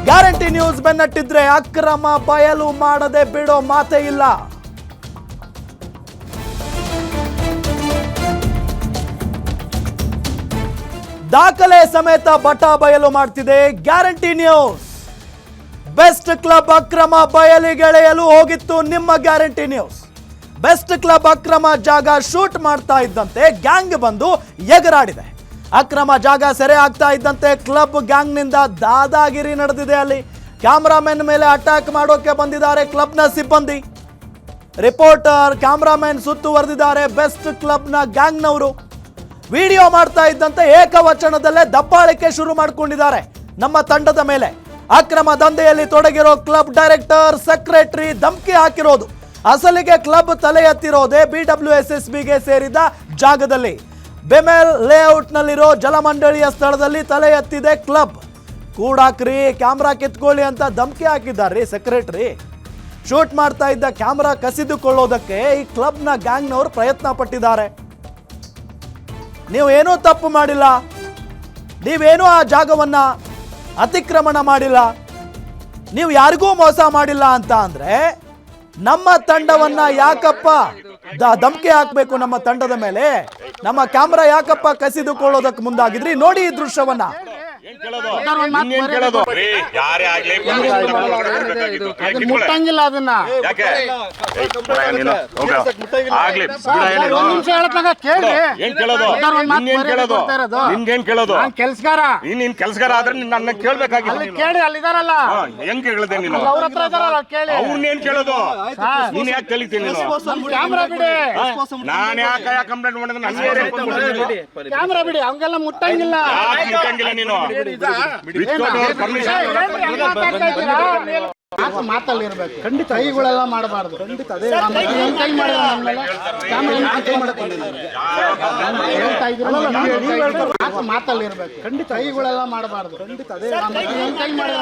Guarantee news ಬೆನ್ನಟ್ಟಿದ್ರೆ ಅಕ್ರಮ ಬಯಲು ಮಾಡದೆ ಬಿಡೋ ಮಾತೇ ಇಲ್ಲ. ದಾಖಲೆ ಸಮೇತ ಬಟ ಬಯಲು ಮಾಡ್ತಿದೆ ಗ್ಯಾರಂಟಿ ನ್ಯೂಸ್. ಬೆಸ್ಟ್ ಕ್ಲಬ್ ಅಕ್ರಮ ಬಯಲಿಗೆಳೆಯಲು ಹೋಗಿತ್ತು ನಿಮ್ಮ ಗ್ಯಾರಂಟಿ ನ್ಯೂಸ್. ಬೆಸ್ಟ್ ಕ್ಲಬ್ ಅಕ್ರಮ ಜಾಗ ಶೂಟ್ ಮಾಡ್ತಾ ಇದ್ದಂತೆ ಗ್ಯಾಂಗ್ ಬಂದು ಎಗರಾಡಿದೆ. ಅಕ್ರಮ ಜಾಗ ಸೆರೆ ಆಗ್ತಾ ಇದ್ದಂತೆ ಕ್ಲಬ್ ಗ್ಯಾಂಗ್ನಿಂದ ದಾದಾಗಿರಿ ನಡೆದಿದೆ. ಅಲ್ಲಿ ಕ್ಯಾಮ್ರಾಮನ್ ಮೇಲೆ ಅಟ್ಯಾಕ್ ಮಾಡೋಕೆ ಬಂದಿದ್ದಾರೆ ಕ್ಲಬ್ನ ಸಿಬ್ಬಂದಿ. ರಿಪೋರ್ಟರ್ ಕ್ಯಾಮ್ರಾಮನ್ ಸುತ್ತುವರೆದಿದ್ದಾರೆ ಬೆಸ್ಟ್ ಕ್ಲಬ್ನ ಗ್ಯಾಂಗ್ನವರು. ವಿಡಿಯೋ ಮಾಡ್ತಾ ಇದ್ದಂತೆ ಏಕವಚನದಲ್ಲೇ ದಬ್ಬಾಳಿಕೆ ಶುರು ಮಾಡಿಕೊಂಡಿದ್ದಾರೆ ನಮ್ಮ ತಂಡದ ಮೇಲೆ. ಅಕ್ರಮ ದಂಧೆಯಲ್ಲಿ ತೊಡಗಿರೋ ಕ್ಲಬ್ ಡೈರೆಕ್ಟರ್, ಸೆಕ್ರೆಟರಿ ಧಮಕಿ ಹಾಕಿರೋದು. ಅಸಲಿಗೆ ಕ್ಲಬ್ ತಲೆ ಎತ್ತಿರೋದೇ BWSSBಗೆ ಸೇರಿದ ಜಾಗದಲ್ಲಿ. ಬೆಮೆಲ್ ಲೇಔಟ್ನಲ್ಲಿರೋ ಜಲಮಂಡಳಿಯ ಸ್ಥಳದಲ್ಲಿ ತಲೆ ಎತ್ತಿದೆ ಕ್ಲಬ್. ಕೂಡಾಕ್ರಿ, ಕ್ಯಾಮ್ರಾ ಕಿತ್ಕೊಳ್ಳಿ ಅಂತ ಧಮಕಿ ಹಾಕಿದ್ದಾರೆ ಸೆಕ್ರೆಟರಿ. ಶೂಟ್ ಮಾಡ್ತಾ ಇದ್ದ ಕ್ಯಾಮ್ರಾ ಕಸಿದುಕೊಳ್ಳೋದಕ್ಕೆ ಈ ಕ್ಲಬ್ನ ಗ್ಯಾಂಗ್ನವರು ಪ್ರಯತ್ನ ಪಟ್ಟಿದ್ದಾರೆ. ನೀವು ಏನೂ ತಪ್ಪು ಮಾಡಿಲ್ಲ, ನೀವೇನೂ ಆ ಜಾಗವನ್ನ ಅತಿಕ್ರಮಣ ಮಾಡಿಲ್ಲ, ನೀವು ಯಾರಿಗೂ ಮೋಸ ಮಾಡಿಲ್ಲ ಅಂತ ಅಂದ್ರೆ ನಮ್ಮ ತಂಡವನ್ನ ಯಾಕಪ್ಪ ಧಮಕಿ ಹಾಕ್ಬೇಕು? ನಮ್ಮ ತಂಡದ ಮೇಲೆ ನಮ್ಮ ಕ್ಯಾಮ್ರಾ ಯಾಕಪ್ಪ ಕಸಿದುಕೊಳ್ಳೋದಕ್ಕೆ ಮುಂದಾಗಿದ್ರಿ? ನೋಡಿ ಈ ದೃಶ್ಯವನ್ನ. ಮುಟ್ಟಂಗಿಲ್ಲ ಅದನ್ನ ಕೆಲ್ಸಗಾರ ನೀನ್ ಕೆಲ್ಸಗಾರ ಆದ್ರೆ ನನ್ನ ಕೇಳ್ಬೇಕಾಗಿಲ್ಲ. ಕೇಳಿ ಅಲ್ಲಿದಾರಲ್ಲ ಹೆಂಗ್ ಹೇಳ್ದೆ ನೀನು? ಅವ್ರ ಹತ್ರ ಇದಾರಲ್ಲ ಕೇಳಿ. ಅವ್ರನ್ನೇನ್ ಕೇಳೋದು? ನೀನ್ ಯಾಕೆ ಕಲಿತೀನಿ? ಕ್ಯಾಮ್ರಾ ಬಿಡಿ, ನಾನ್ ಯಾಕೆ ಕಂಪ್ಲೇಂಟ್ ಮಾಡಿದ್ರೆ ಕ್ಯಾಮ್ರಾ ಬಿಡಿ, ಅವಂಗೆಲ್ಲ ಮುಟ್ಟಂಗಿಲ್ಲ. ಮುಟ್ಟಂಗಿಲ್ಲ ನೀನು. ಮಾತಲ್ಲಿರ್ಬೇಕು, ಖಂಡಿತ ಕೈಗಳೆಲ್ಲ ಮಾಡಬಾರ್ದು. ಖಂಡಿತ ಕೈ ಮಾಡಿದ ಮಾತಲ್ಲಿರ್ಬೇಕು, ಖಂಡಿತ ಕೈಗಳೆಲ್ಲ ಮಾಡಬಾರ್ದು. ಖಂಡಿತ ಕೈ ಮಾಡಿದ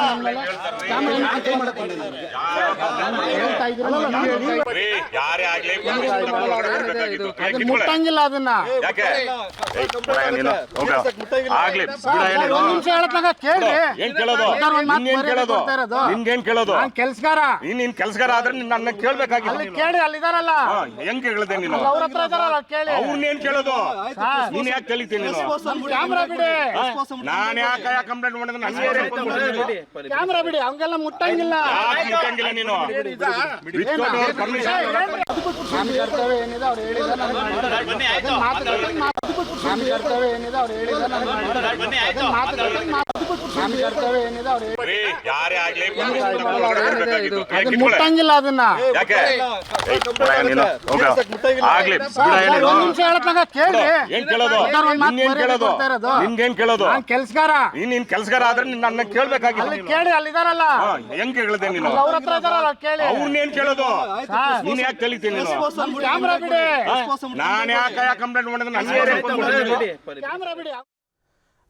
ಮುಟ್ಟಂಗಿಲ್ಲ ಅದನ್ನ. ಕೇಳಿ ನಿನ್ಗೇನ್ ಕೇಳೋದು? ಕೆಲ್ಸಗಾರ ನೀನ್ ಕೆಲ್ಸಗಾರ ಆದ್ರೆ ನನ್ನ ಕೇಳ್ಬೇಕಾಗಿಲ್ಲ. ಕೇಳಿ ಅಲ್ಲಿದಾರಲ್ಲ ಹೆಂಗ್ ಹೇಳ್ದೆ ನೀನು? ಅವ್ರ ಹತ್ರ ಇದಾರಲ್ಲ ಕೇಳಿ. ಅವ್ರನ್ನೇನ್ ಕೇಳೋದು? ನೀನ್ ಯಾಕೆ ಕಲಿತೀನಿ? ಕ್ಯಾಮ್ರಾ ಬಿಡಿ, ನಾನ್ ಯಾಕೆ ಕಂಪ್ಲೇಂಟ್ ಮಾಡಿದ್ರೆ ಕ್ಯಾಮ್ರಾ ಬಿಡಿ, ಅವಂಗೆಲ್ಲ ಮುಟ್ಟಂಗಿಲ್ಲ. ಮುಟ್ಟಂಗಿಲ್ಲ ನೀನು. ಕರ್ತವ್ಯ ಏನಿದೆ ಅವ್ರು ಹೇಳಿದ ಕರ್ತವ್ಯ ಏನಿದೆ ಅವ್ರು ಹೇಳಿದ ಕರ್ತವ್ಯ ಏನಿದೆ ಅವ್ರು ಮುಟ್ಟಂಗಿಲ್ಲ ಅದನ್ನ. ಕೇಳಿ ನಿನ್ಗೇನ್ ಕೇಳೋದು? ಕೆಲ್ಸಗಾರ ನೀನ್ ಕೆಲ್ಸಗಾರ ಆದ್ರೆ ನನ್ನ ಕೇಳ್ಬೇಕಾಗಿಲ್ಲ. ಕೇಳಿ ಅಲ್ಲಿದಾರಲ್ಲ ಹೆಂಗ್ ಹೇಳ್ದೆ ನೀನು? ಅವ್ರ ಹತ್ರ ಇದಾರಲ್ಲ ಕೇಳಿ. ಅವ್ರನ್ನೇನ್ ಕೇಳೋದು? ನೀನ್ ಯಾಕೆ ಕಲಿತೀನಿ? ಕ್ಯಾಮ್ರಾ ಬಿಡಿ, ನಾನ್ ಯಾಕೆ ಕಂಪ್ಲೇಂಟ್ ಮಾಡಿದ್ರೆ ಕ್ಯಾಮ್ರಾ ಬಿಡಿ.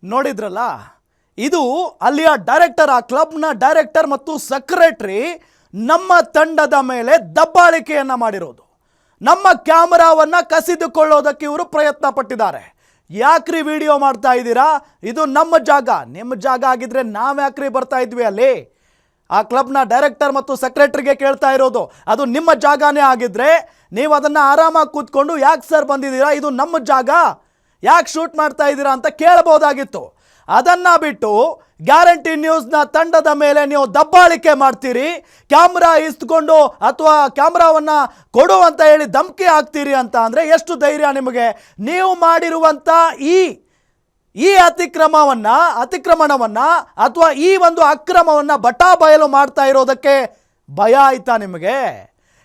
ನೋಡಿದ್ರಲ್ಲ, ಇದು ಅಲ್ಲಿಯ ಡೈರೆಕ್ಟರ್, ಆ ಕ್ಲಬ್ನ ಡೈರೆಕ್ಟರ್ ಮತ್ತು ಸೆಕ್ರೆಟರಿ ನಮ್ಮ ತಂಡದ ಮೇಲೆ ದಬ್ಬಾಳಿಕೆಯನ್ನ ಮಾಡಿರೋದು. ನಮ್ಮ ಕ್ಯಾಮರಾವನ್ನ ಕಸಿದುಕೊಳ್ಳೋದಕ್ಕೆ ಇವರು ಪ್ರಯತ್ನ ಪಟ್ಟಿದ್ದಾರೆ. ಯಾಕ್ರಿ ವಿಡಿಯೋ ಮಾಡ್ತಾ ಇದ್ದೀರಾ? ಇದು ನಮ್ಮ ಜಾಗ. ನಿಮ್ಮ ಜಾಗ ಆಗಿದ್ರೆ ನಾವ್ಯಾಕ್ರಿ ಬರ್ತಾ ಇದ್ವಿ ಅಲ್ಲಿ? ಆ ಕ್ಲಬ್ನ ಡೈರೆಕ್ಟರ್ ಮತ್ತು ಸೆಕ್ರೆಟರಿಗೆ ಕೇಳ್ತಾ ಇರೋದು. ಅದು ನಿಮ್ಮ ಜಾಗನೇ ಆಗಿದ್ರೆ ನೀವು ಅದನ್ನು ಆರಾಮಾಗಿ ಕೂತ್ಕೊಂಡು ಯಾಕೆ ಸರ್ ಬಂದಿದ್ದೀರಾ, ಇದು ನಮ್ಮ ಜಾಗ, ಯಾಕೆ ಶೂಟ್ ಮಾಡ್ತಾ ಇದ್ದೀರಾ ಅಂತ ಕೇಳಬಹುದಾಗಿತ್ತು. ಅದನ್ನ ಬಿಟ್ಟು ಗ್ಯಾರಂಟಿ ನ್ಯೂಸ್ನ ತಂಡದ ಮೇಲೆ ನೀವು ದಬ್ಬಾಳಿಕೆ ಮಾಡ್ತೀರಿ, ಕ್ಯಾಮ್ರಾ ಇಸ್ಕೊಂಡು ಅಥವಾ ಕ್ಯಾಮ್ರಾವನ್ನ ಕೊಡು ಅಂತ ಹೇಳಿ ಧಮಕಿ ಹಾಕ್ತೀರಿ ಅಂತ ಅಂದರೆ ಎಷ್ಟು ಧೈರ್ಯ ನಿಮಗೆ? ನೀವು ಮಾಡಿರುವಂಥ ಈ ಅತಿಕ್ರಮಣವನ್ನ ಅಥವಾ ಈ ಒಂದು ಅಕ್ರಮವನ್ನ ಬಟಾ ಬಯಲು ಮಾಡ್ತಾ ಇರೋದಕ್ಕೆ ಭಯ ಆಯ್ತಾ ನಿಮಗೆ?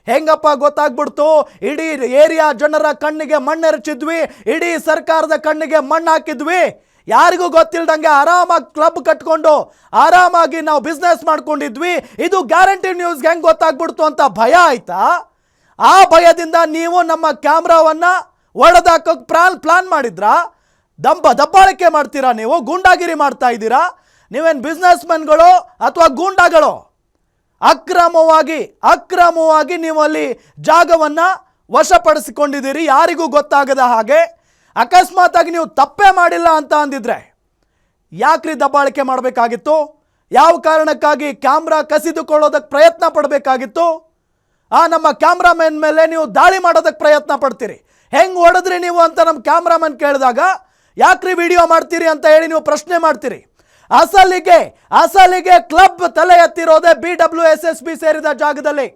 ಹೆಂಗಪ್ಪ ಗೊತ್ತಾಗ್ಬಿಡ್ತು? ಇಡೀ ಏರಿಯಾ ಜನರ ಕಣ್ಣಿಗೆ ಮಣ್ಣೆರಚಿದ್ವಿ, ಇಡೀ ಸರ್ಕಾರದ ಕಣ್ಣಿಗೆ ಮಣ್ಣು ಹಾಕಿದ್ವಿ, ಯಾರಿಗೂ ಗೊತ್ತಿಲ್ದಂಗೆ ಆರಾಮಾಗಿ ಕ್ಲಬ್ ಕಟ್ಕೊಂಡು ಆರಾಮಾಗಿ ನಾವು ಬಿಸ್ನೆಸ್ ಮಾಡ್ಕೊಂಡಿದ್ವಿ, ಇದು ಗ್ಯಾರಂಟಿ ನ್ಯೂಸ್ಗೆ ಹೆಂಗೆ ಗೊತ್ತಾಗ್ಬಿಡ್ತು ಅಂತ ಭಯ ಆಯ್ತಾ? ಆ ಭಯದಿಂದ ನೀವು ನಮ್ಮ ಕ್ಯಾಮ್ರಾವನ್ನ ಒಡೆದಾಕೋಕೆ ಪ್ಲಾನ್ ಮಾಡಿದ್ರಾ? ದಬ್ಬಾಳಿಕೆ ಮಾಡ್ತೀರಾ? ನೀವು ಗೂಂಡಾಗಿರಿ ಮಾಡ್ತಾ ಇದ್ದೀರಾ? ನೀವೇನು ಬಿಸ್ನೆಸ್ ಮೆನ್ಗಳು ಅಥವಾ ಗೂಂಡಾಗಳು? ಅಕ್ರಮವಾಗಿ ನೀವು ಅಲ್ಲಿ ಜಾಗವನ್ನ ವಶಪಡಿಸಿಕೊಂಡಿದ್ದೀರಿ, ಯಾರಿಗೂ ಗೊತ್ತಾಗದ ಹಾಗೆ. ಅಕಸ್ಮಾತ್ ಆಗಿ ನೀವು ತಪ್ಪೇ ಮಾಡಿಲ್ಲ ಅಂತ ಅಂದಿದ್ರೆ ಯಾಕ್ರಿ ದಬ್ಬಾಳಿಕೆ ಮಾಡಬೇಕಾಗಿತ್ತು? ಯಾವ ಕಾರಣಕ್ಕಾಗಿ ಕ್ಯಾಮ್ರಾ ಕಸಿದುಕೊಳ್ಳೋದಕ್ಕೆ ಪ್ರಯತ್ನ ಪಡಬೇಕಾಗಿತ್ತು? ನಮ್ಮ ಕ್ಯಾಮ್ರಾಮನ್ ಮೇಲೆ ನೀವು ದಾಳಿ ಮಾಡೋದಕ್ಕೆ ಪ್ರಯತ್ನ ಪಡ್ತೀರಿ. ಹೆಂಗೆ ಹೊಡೆದ್ರಿ ನೀವು ಅಂತ ನಮ್ಮ ಕ್ಯಾಮ್ರಾಮನ್ ಕೇಳಿದಾಗ ಯಾಕ್ರಿ ವಿಡಿಯೋ ಮಾಡ್ತೀರಿ ಅಂತ ಹೇಳಿ ನೀವು ಪ್ರಶ್ನೆ ಮಾಡ್ತೀರಿ. ಅಸಲಿಗೆ ಕ್ಲಬ್ ತಲೆ ಎತ್ತಿರೋದೇ BWSSB ಸೇರಿದ ಜಾಗದಲ್ಲಿ.